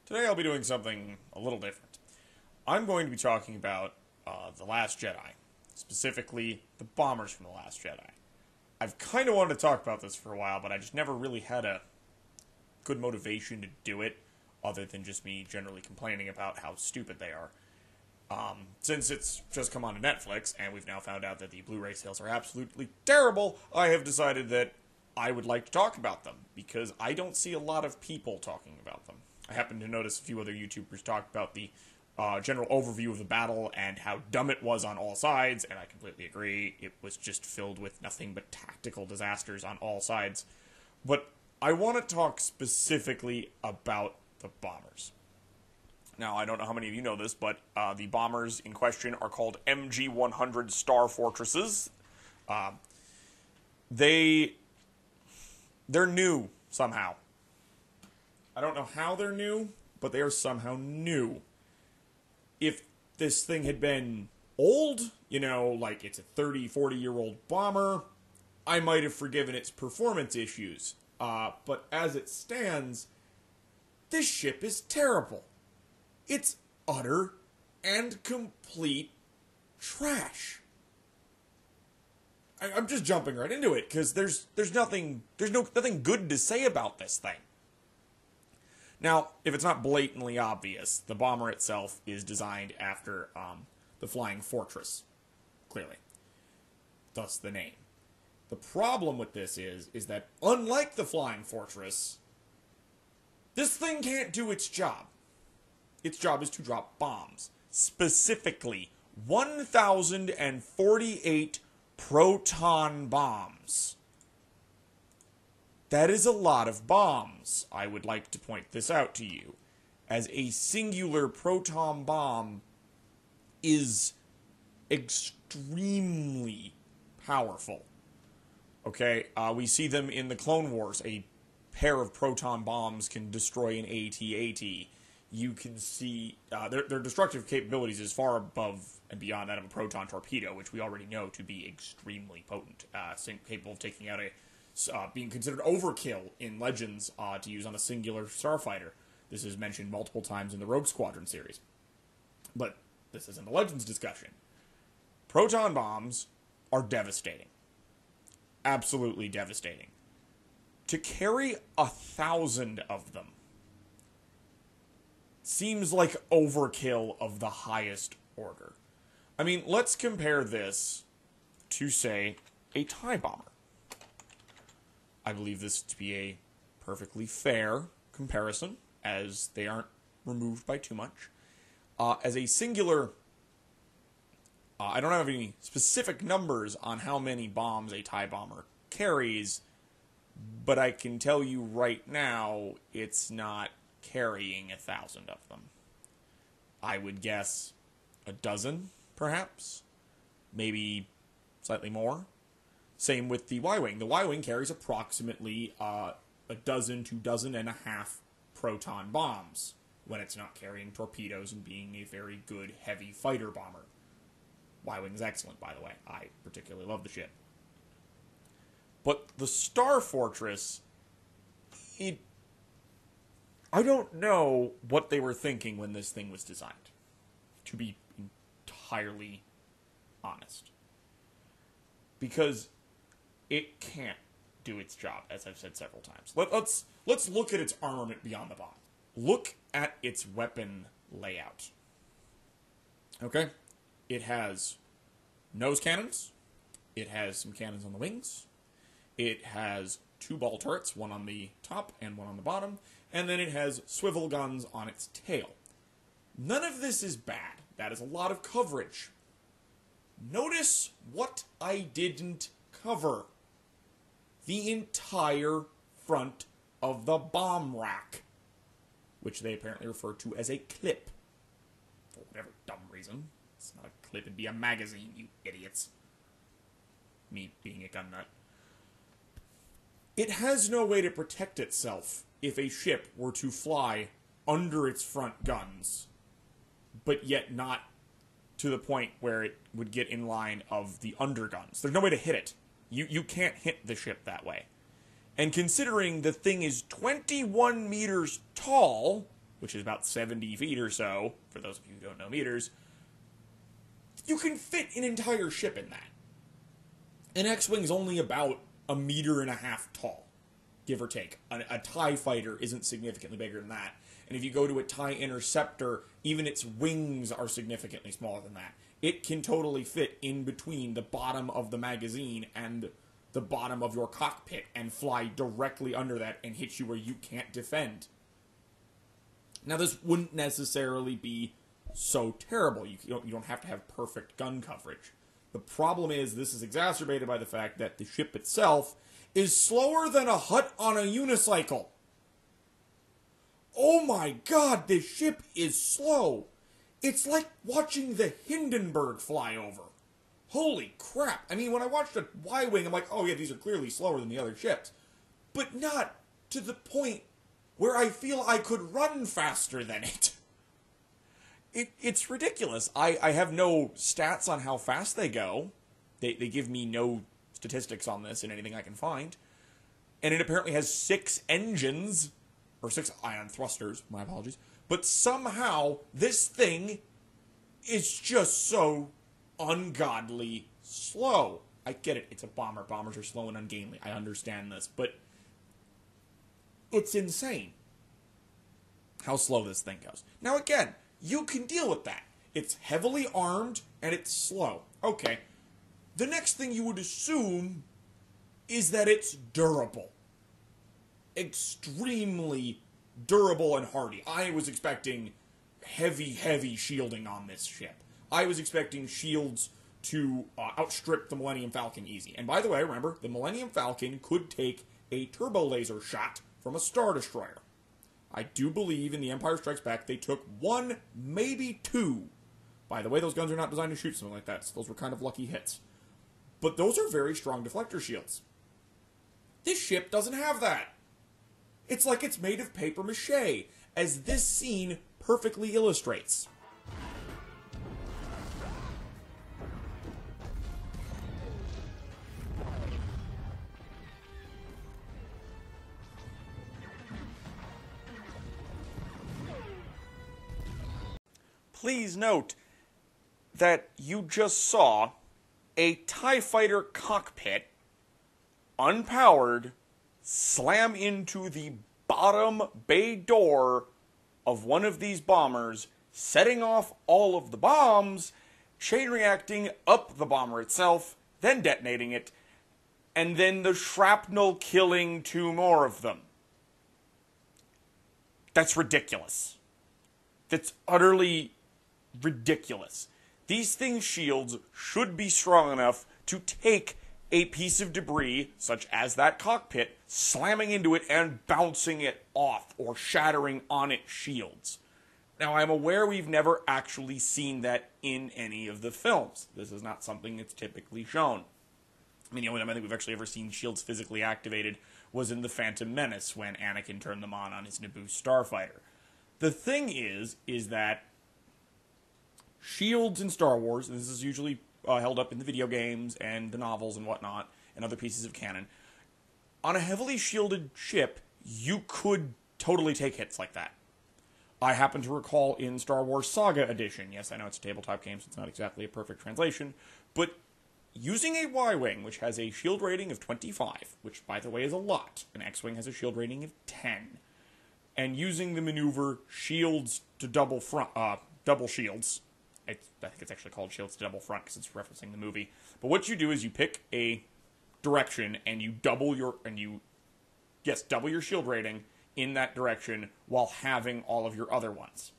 Today I'll be doing something a little different. I'm going to be talking about The Last Jedi, specifically the bombers from The Last Jedi. I've kind of wanted to talk about this for a while, but I just never really had a good motivation to do it, other than just me generally complaining about how stupid they are. Since it's just come onto Netflix, and we've now found out that the Blu-ray sales are absolutely terrible, I have decided that I would like to talk about them, because I don't see a lot of people talking about them. I happen to notice a few other YouTubers talk about the general overview of the battle and how dumb it was on all sides, and I completely agree. It was just filled with nothing but tactical disasters on all sides. But I want to talk specifically about the bombers. Now, I don't know how many of you know this, but the bombers in question are called MG-100 Starfortresses. They're new, somehow. I don't know how they're new, but they are somehow new. If this thing had been old, like it's a 30, 40-year-old bomber, I might have forgiven its performance issues. But as it stands, this ship is terrible. It's utter and complete trash. I'm just jumping right into it, because there's nothing good to say about this thing. Now, if it's not blatantly obvious, the bomber itself is designed after the Flying Fortress, clearly. Thus the name. The problem with this is that, unlike the Flying Fortress, this thing can't do its job. Its job is to drop bombs. Specifically, 1,048 proton bombs. That is a lot of bombs. I would like to point this out to you, as a singular proton bomb is extremely powerful. Okay, we see them in the Clone Wars. A pair of proton bombs can destroy an AT-AT. You can see their destructive capabilities is far above and beyond that of a proton torpedo, which we already know to be extremely potent, capable of taking out being considered overkill in Legends to use on a singular starfighter. This is mentioned multiple times in the Rogue Squadron series. But this isn't a Legends discussion. Proton bombs are devastating. Absolutely devastating. To carry 1,000 of them seems like overkill of the highest order. I mean, let's compare this to, say, a TIE bomber. I believe this to be a perfectly fair comparison, as they aren't removed by too much. As a singular, I don't have any specific numbers on how many bombs a TIE bomber carries, but I can tell you right now, it's not carrying 1,000 of them. I would guess a dozen, perhaps. Maybe slightly more. Same with the Y-Wing. The Y-Wing carries approximately a dozen to dozen and a half proton bombs, when it's not carrying torpedoes and being a very good heavy fighter bomber. Y-Wing is excellent, by the way. I particularly love the ship. But the Starfortress, I don't know what they were thinking when this thing was designed, to be entirely honest. Because it can't do its job, as I've said several times. Let's look at its armament beyond the bomb. Look at its weapon layout. Okay? It has nose cannons. It has some cannons on the wings. It has 2 ball turrets, one on the top and one on the bottom. And then it has swivel guns on its tail. None of this is bad. That is a lot of coverage. Notice what I didn't cover. The entire front of the bomb rack, which they apparently refer to as a clip. For whatever dumb reason. It's not a clip, it'd be a magazine, you idiots. Me being a gun nut. It has no way to protect itself if a ship were to fly under its front guns, but yet not to the point where it would get in line of the underguns. There's no way to hit it. You can't hit the ship that way. And considering the thing is 21 meters tall, which is about 70 feet or so, for those of you who don't know meters, you can fit an entire ship in that. An X-Wing's only about 1.5 meters tall, give or take. A TIE fighter isn't significantly bigger than that. And if you go to a TIE Interceptor, even its wings are significantly smaller than that. It can totally fit in between the bottom of the magazine and the bottom of your cockpit and fly directly under that and hit you where you can't defend. Now, this wouldn't necessarily be so terrible. You don't have to have perfect gun coverage. The problem is this is exacerbated by the fact that the ship itself is slower than a Hutt on a unicycle. Oh my god, this ship is slow. It's like watching the Hindenburg fly over. Holy crap. I mean, when I watched a Y-Wing, I'm like, oh yeah, these are clearly slower than the other ships. But not to the point where I feel I could run faster than it. It's ridiculous. I have no stats on how fast they go. They give me no statistics on this in anything I can find. And it apparently has 6 engines, or 6 ion thrusters, my apologies. But somehow, this thing is just so ungodly slow. I get it, it's a bomber. Bombers are slow and ungainly. I understand this, but it's insane how slow this thing goes. Now again, you can deal with that. It's heavily armed, and it's slow. Okay. The next thing you would assume is that it's durable. Extremely durable and hardy. I was expecting heavy shielding on this ship. I was expecting shields to outstrip the Millennium Falcon easy. And by the way, remember, the Millennium Falcon could take a turbo laser shot from a Star Destroyer. I do believe in The Empire Strikes Back they took 1, maybe 2. By the way, those guns are not designed to shoot something like that, so those were kind of lucky hits. But those are very strong deflector shields. This ship doesn't have that. It's like it's made of paper mache, as this scene perfectly illustrates. Please note that you just saw a TIE Fighter cockpit, unpowered, slam into the bottom bay door of one of these bombers, setting off all of the bombs, chain reacting up the bomber itself, then detonating it, and then the shrapnel killing 2 more of them. That's ridiculous. That's utterly ridiculous. These things' shields should be strong enough to take a piece of debris, such as that cockpit, slamming into it and bouncing it off or shattering on its shields. Now, I'm aware we've never actually seen that in any of the films. This is not something that's typically shown. I mean, the only time I think we've actually ever seen shields physically activated was in The Phantom Menace, when Anakin turned them on his Naboo starfighter. The thing is that shields in Star Wars, and this is usually held up in the video games and the novels and whatnot, and other pieces of canon, on a heavily shielded ship, you could totally take hits like that. I happen to recall in Star Wars Saga Edition, yes, I know it's a tabletop game, so it's not exactly a perfect translation, but using a Y-Wing, which has a shield rating of 25, which, by the way, is a lot. An X-Wing has a shield rating of 10. And using the maneuver shields to double shields. I think it's actually called shields to double front because it's referencing the movie. But what you do is you pick a direction and you double your shield rating in that direction while having all of your other ones.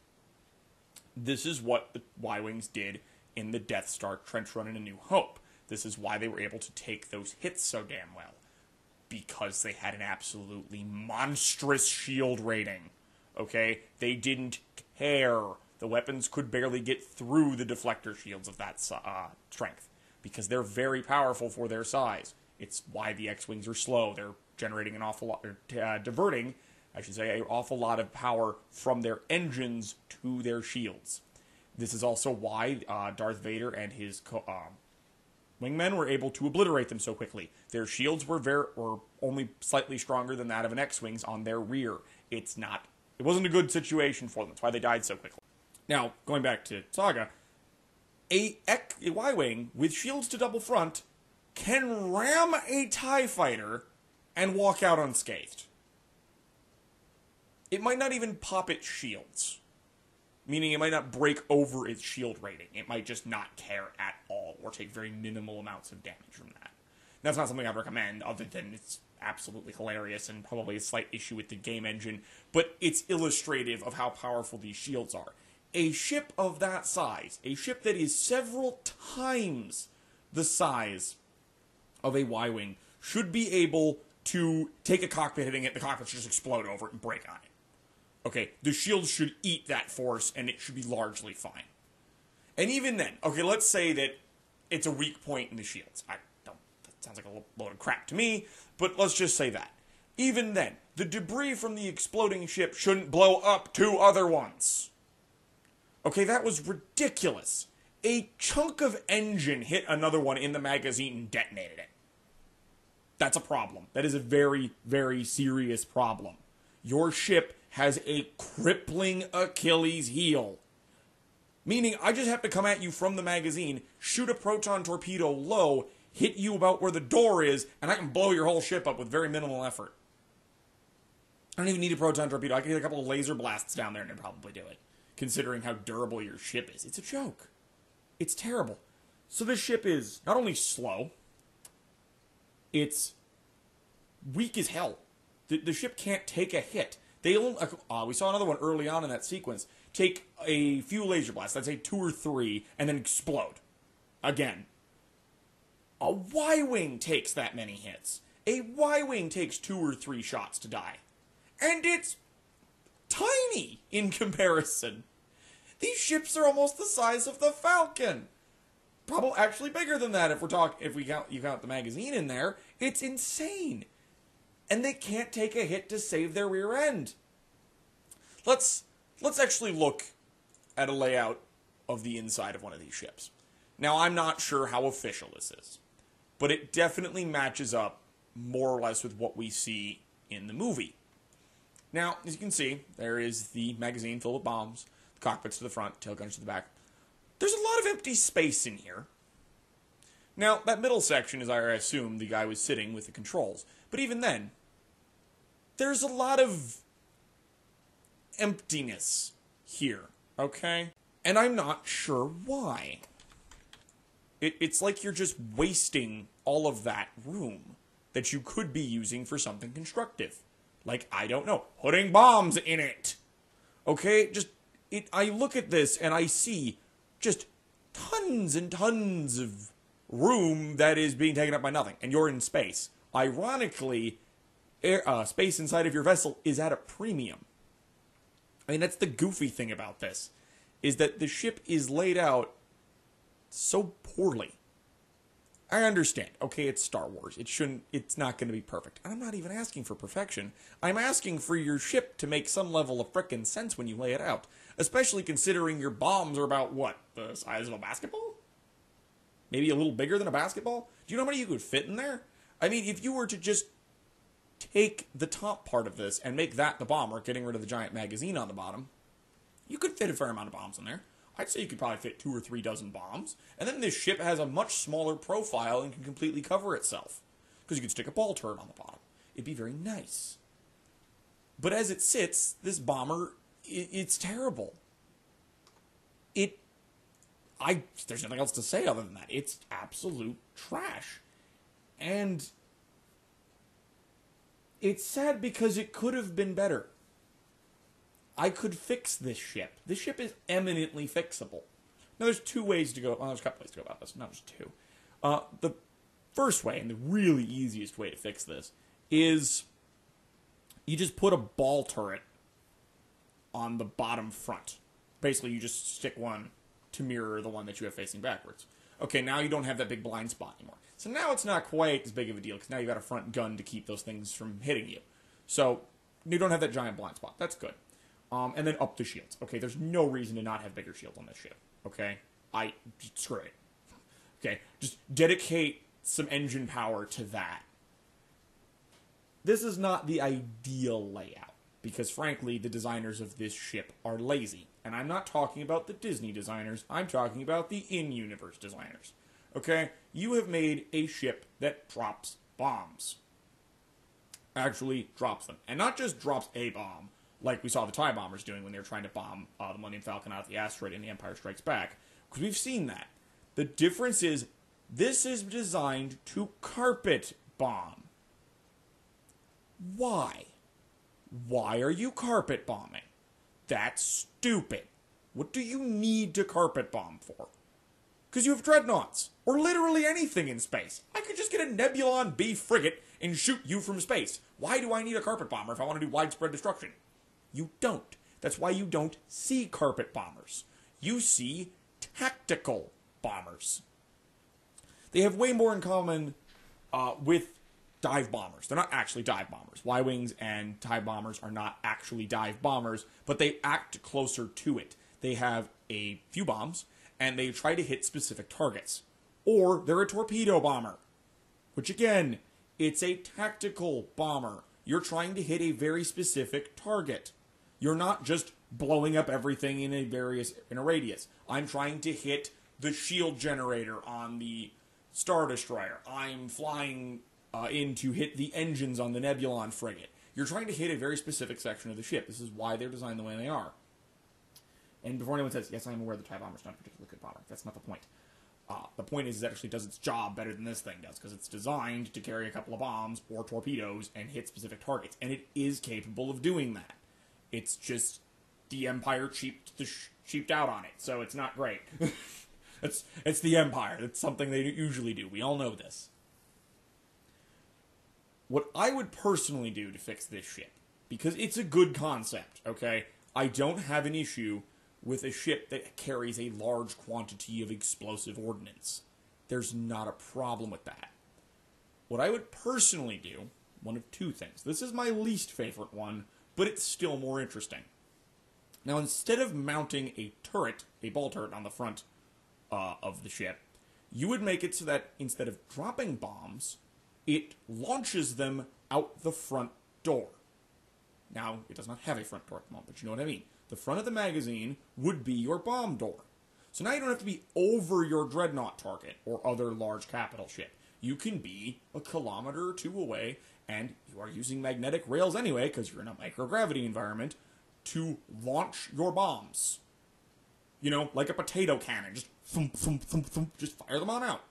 This is what the Y-Wings did in the Death Star trench run in A New Hope. This is why they were able to take those hits so damn well. Because they had an absolutely monstrous shield rating. Okay? They didn't care. The weapons could barely get through the deflector shields of that strength. Because they're very powerful for their size. It's why the X-Wings are slow. They're generating an awful lot, diverting, I should say, an awful lot of power from their engines to their shields. This is also why Darth Vader and his wingmen were able to obliterate them so quickly. Their shields were only slightly stronger than that of an X-Wing's on their rear. It's not It wasn't a good situation for them. That's why they died so quickly. Now, going back to Saga, a Y-Wing with shields to double front can ram a TIE fighter and walk out unscathed. It might not even pop its shields, meaning it might not break over its shield rating. It might just not care at all or take very minimal amounts of damage from that. That's not something I'd recommend, other than it's absolutely hilarious and probably a slight issue with the game engine, but it's illustrative of how powerful these shields are. A ship of that size, a ship that is several times the size of a Y-Wing, should be able to take a cockpit hitting it, the cockpit should just explode over it and break on it. Okay, the shields should eat that force, and it should be largely fine. And even then, okay, let's say that it's a weak point in the shields. That sounds like a load of crap to me, but let's just say that. Even then, the debris from the exploding ship shouldn't blow up two other ones. Okay, that was ridiculous. A chunk of engine hit another one in the magazine and detonated it. That's a problem. That is a very, very serious problem. Your ship has a crippling Achilles heel. Meaning, I just have to come at you from the magazine, shoot a proton torpedo low, hit you about where the door is, and I can blow your whole ship up with very minimal effort. I don't even need a proton torpedo. I can hit a couple of laser blasts down there and it'd probably do it, considering how durable your ship is. It's a joke. It's terrible. So this ship is not only slow, it's weak as hell. The ship can't take a hit. They only, we saw another one early on in that sequence. Take a few laser blasts, let's say 2 or 3, and then explode. Again. A Y-Wing takes that many hits. A Y-Wing takes 2 or 3 shots to die. And it's tiny in comparison. These ships are almost the size of the Falcon. Probably actually bigger than that if you count the magazine in there. It's insane. And they can't take a hit to save their rear end. Let's actually look at a layout of the inside of one of these ships. Now, I'm not sure how official this is, but it definitely matches up more or less with what we see in the movie. Now, as you can see, there is the magazine filled with bombs, the cockpits to the front, tail gunners to the back. There's a lot of empty space in here. Now, that middle section is, I assume, the guy was sitting with the controls. But even then, there's a lot of emptiness here, okay? And I'm not sure why. It's like you're just wasting all of that room that you could be using for something constructive. Like, I don't know, putting bombs in it. Okay? I look at this and I see just tons and tons of room that is being taken up by nothing. And you're in space. Ironically, space inside of your vessel is at a premium. I mean, that's the goofy thing about this, is that the ship is laid out so poorly. I understand. Okay, it's Star Wars. It's not going to be perfect. And I'm not even asking for perfection. I'm asking for your ship to make some level of frickin' sense when you lay it out. Especially considering your bombs are about, what, the size of a basketball? Maybe a little bigger than a basketball? Do you know how many you could fit in there? I mean, if you were to just take the top part of this and make that the bomber, getting rid of the giant magazine on the bottom, you could fit a fair amount of bombs in there. I'd say you could probably fit 2 or 3 dozen bombs. And then this ship has a much smaller profile and can completely cover itself. Because you could stick a ball turret on the bottom. It'd be very nice. But as it sits, this bomber, it's terrible. There's nothing else to say other than that. It's absolute trash. And it's sad because it could have been better. I could fix this ship. This ship is eminently fixable. Now, there's 2 ways to go. Well, there's a couple ways to go about this. Not just 2. The first way, and the really easiest way to fix this, is you just put a ball turret on the bottom front. Basically, you just stick one to mirror the one that you have facing backwards. Okay, now you don't have that big blind spot anymore. So now it's not quite as big of a deal, because now you've got a front gun to keep those things from hitting you. So you don't have that giant blind spot. That's good. And then up the shields. Okay, there's no reason to not have bigger shields on this ship. Okay? Screw it. Okay, just dedicate some engine power to that. This is not the ideal layout. Because, frankly, the designers of this ship are lazy. And I'm not talking about the Disney designers. I'm talking about the in-universe designers. Okay? You have made a ship that drops bombs. Actually drops them. And not just drops a bomb, like we saw the TIE bombers doing when they were trying to bomb the Millennium Falcon out of the asteroid in The Empire Strikes Back. Because we've seen that. The difference is, this is designed to carpet bomb. Why? Why are you carpet bombing? That's stupid. What do you need to carpet bomb for? Because you have dreadnoughts, or literally anything in space. I could just get a Nebulon B frigate and shoot you from space. Why do I need a carpet bomber if I want to do widespread destruction? You don't. That's why you don't see carpet bombers. You see tactical bombers. They have way more in common with dive bombers. They're not actually dive bombers. Y-Wings and TIE bombers are not actually dive bombers, but they act closer to it. They have a few bombs, and they try to hit specific targets. Or they're a torpedo bomber, which again, it's a tactical bomber. You're trying to hit a very specific target. You're not just blowing up everything in a radius. I'm trying to hit the shield generator on the Star Destroyer. I'm flying in to hit the engines on the Nebulon frigate. You're trying to hit a very specific section of the ship. This is why they're designed the way they are. And before anyone says, yes, I'm aware the TIE bomber's not a particularly good bomber. That's not the point. The point is it actually does its job better than this thing does, because it's designed to carry a couple of bombs or torpedoes and hit specific targets. And it is capable of doing that. It's just the Empire cheaped out on it, so it's not great. It's the Empire. It's something they usually do. We all know this. What I would personally do to fix this ship, because it's a good concept, okay? I don't have an issue with a ship that carries a large quantity of explosive ordnance. There's not a problem with that. What I would personally do, one of two things. This is my least favorite one, but it's still more interesting. Now, instead of mounting a turret, a ball turret on the front of the ship, you would make it so that instead of dropping bombs, it launches them out the front door. Now, it does not have a front door at the moment, but you know what I mean. The front of the magazine would be your bomb door. So now you don't have to be over your dreadnought target or other large capital ship. You can be a kilometer or two away, and you are using magnetic rails anyway, because you're in a microgravity environment, to launch your bombs. You know, like a potato cannon. Just thump, thump, thump, thump, just fire them on out.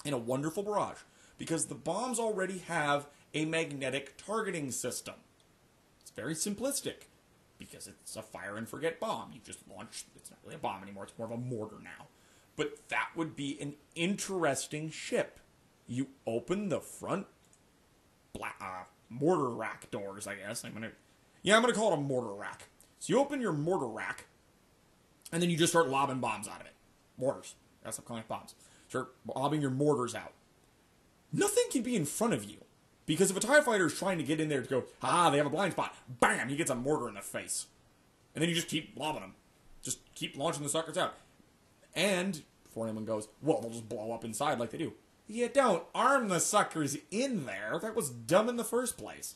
In a wonderful barrage. Because the bombs already have a magnetic targeting system. It's very simplistic. Because it's a fire and forget bomb. You just launch, it's not really a bomb anymore, it's more of a mortar now. But that would be an interesting ship. You open the front mortar rack doors, I guess. I'm gonna call it a mortar rack. So you open your mortar rack, and then you just start lobbing bombs out of it. Mortars. That's what I'm calling it, bombs. Start lobbing your mortars out. Nothing can be in front of you. Because if a TIE fighter is trying to get in there to go, they have a blind spot, bam, he gets a mortar in the face. And then you just keep lobbing them. Just keep launching the suckers out. And, before anyone goes, well, they'll just blow up inside like they do. You don't arm the suckers in there. That was dumb in the first place.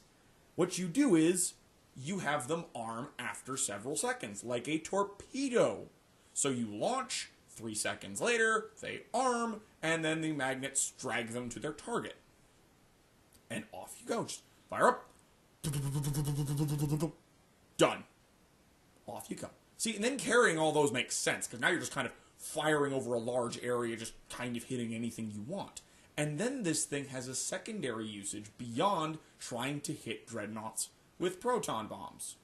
What you do is, you have them arm after several seconds, like a torpedo. So you launch, 3 seconds later, they arm, and then the magnets drag them to their target. And off you go. Just fire up. Done. Off you go. See, and then carrying all those makes sense, because now you're just kind of firing over a large area, just kind of hitting anything you want. And then this thing has a secondary usage beyond trying to hit dreadnoughts with proton bombs.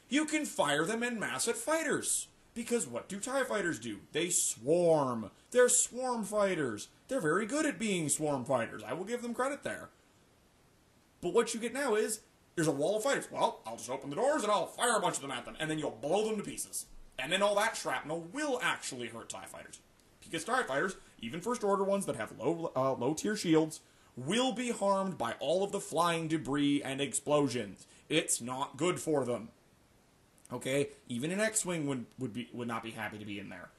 You can fire them en masse at fighters. Because what do TIE fighters do? They swarm. They're swarm fighters. They're very good at being swarm fighters. I will give them credit there. But what you get now is, there's a wall of fighters. Well, I'll just open the doors and I'll fire a bunch of them at them, and then you'll blow them to pieces. And then all that shrapnel will actually hurt TIE fighters. Because TIE fighters, even First Order ones that have low-tier shields, will be harmed by all of the flying debris and explosions. It's not good for them. Okay? Even an X-Wing would not be happy to be in there.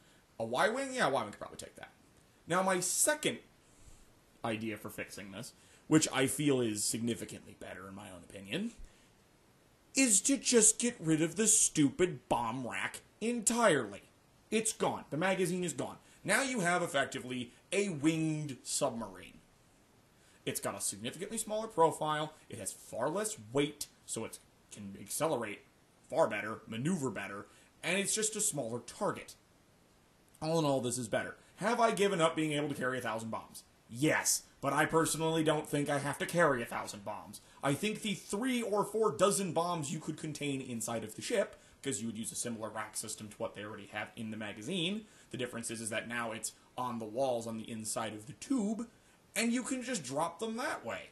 A Y-Wing? Yeah, a Y-Wing could probably take that. Now, my second idea for fixing this, which I feel is significantly better in my own opinion, is to just get rid of the stupid bomb rack entirely. It's gone. The magazine is gone. Now you have effectively a winged submarine. It's got a significantly smaller profile. It has far less weight, so it can accelerate far better, maneuver better, and it's just a smaller target. All in all, this is better. Have I given up being able to carry 1,000 bombs? Yes, but I personally don't think I have to carry 1,000 bombs. I think the 3 or 4 dozen bombs you could contain inside of the ship, because you would use a similar rack system to what they already have in the magazine. The difference is that now it's on the walls on the inside of the tube, and you can just drop them that way.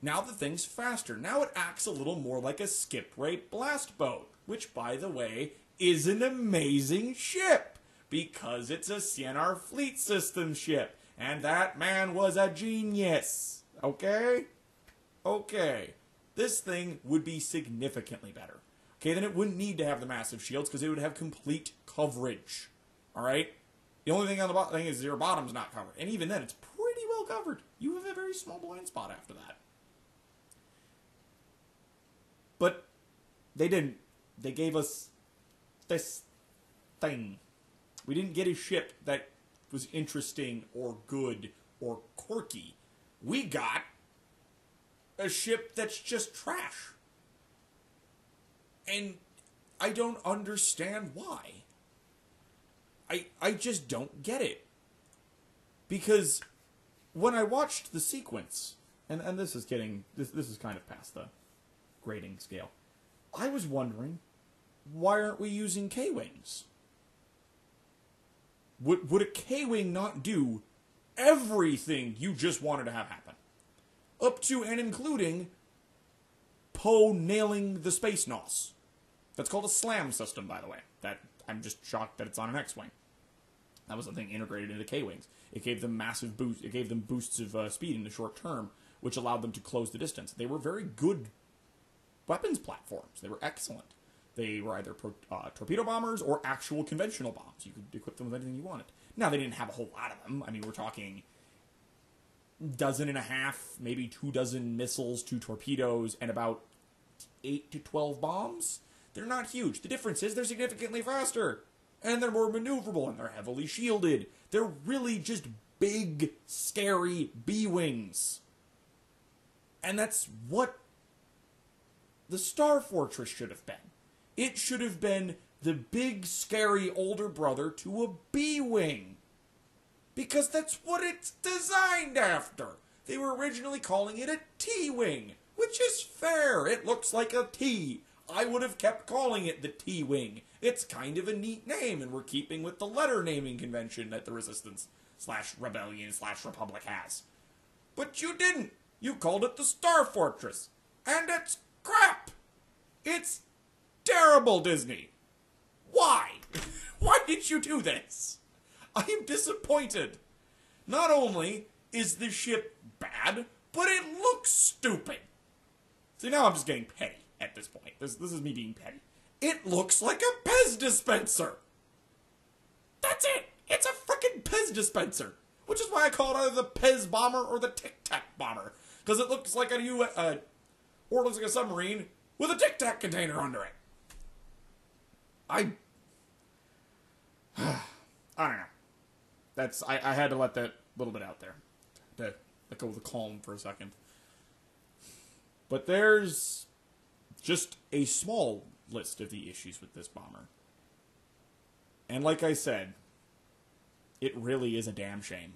Now the thing's faster. Now it acts a little more like a skip rate blast boat, which, by the way, is an amazing ship, because it's a CNR Fleet System ship, and that man was a genius. Okay? Okay. This thing would be significantly better. Okay, then it wouldn't need to have the massive shields, because it would have complete coverage. Alright? The only thing on the thing is your bottom's not covered. And even then, it's pretty well covered. You have a very small blind spot after that. But they didn't. They gave us this thing. We didn't get a ship that was interesting or good or quirky. We got a ship that's just trash. And I don't understand why. I just don't get it. Because when I watched the sequence, and this is getting, this is kind of past the grading scale, I was wondering, why aren't we using K-Wings? Would a K-Wing not do everything you just wanted to have happen? Up to and including Poe nailing the space nos. That's called a slam system, by the way. That I'm just shocked that it's on an X-Wing. That was the thing integrated into K-Wings. It gave them massive boosts. It gave them boosts of speed in the short term, which allowed them to close the distance. They were very good weapons platforms. They were excellent. They were either torpedo bombers or actual conventional bombs. You could equip them with anything you wanted. Now, they didn't have a whole lot of them. I mean, we're talking 1.5, maybe 2 dozen missiles, 2 torpedoes, and about 8 to 12 bombs. They're not huge. The difference is they're significantly faster. And they're more maneuverable, and they're heavily shielded. They're really just big, scary B-Wings. And that's what the Starfortress should have been. It should have been the big, scary older brother to a B-Wing. Because that's what it's designed after. They were originally calling it a T-Wing, which is fair. It looks like a T. I would have kept calling it the T-Wing. It's kind of a neat name, and we're keeping with the letter naming convention that the Resistance / Rebellion / Republic has. But you didn't. You called it the Starfortress. And it's crap. It's terrible, Disney. Why? Why did you do this? I am disappointed. Not only is the ship bad, but it looks stupid. See, now I'm just getting petty at this point. This is me being petty. It looks like a Pez dispenser. That's it. It's a frickin' Pez dispenser. Which is why I call it either the Pez bomber or the Tic Tac bomber. Because it looks like or looks like a submarine with a Tic Tac container under it. I don't know. I had to let that little bit out there. To let go of the calm for a second. But there's just a small list of the issues with this bomber. And like I said, it really is a damn shame.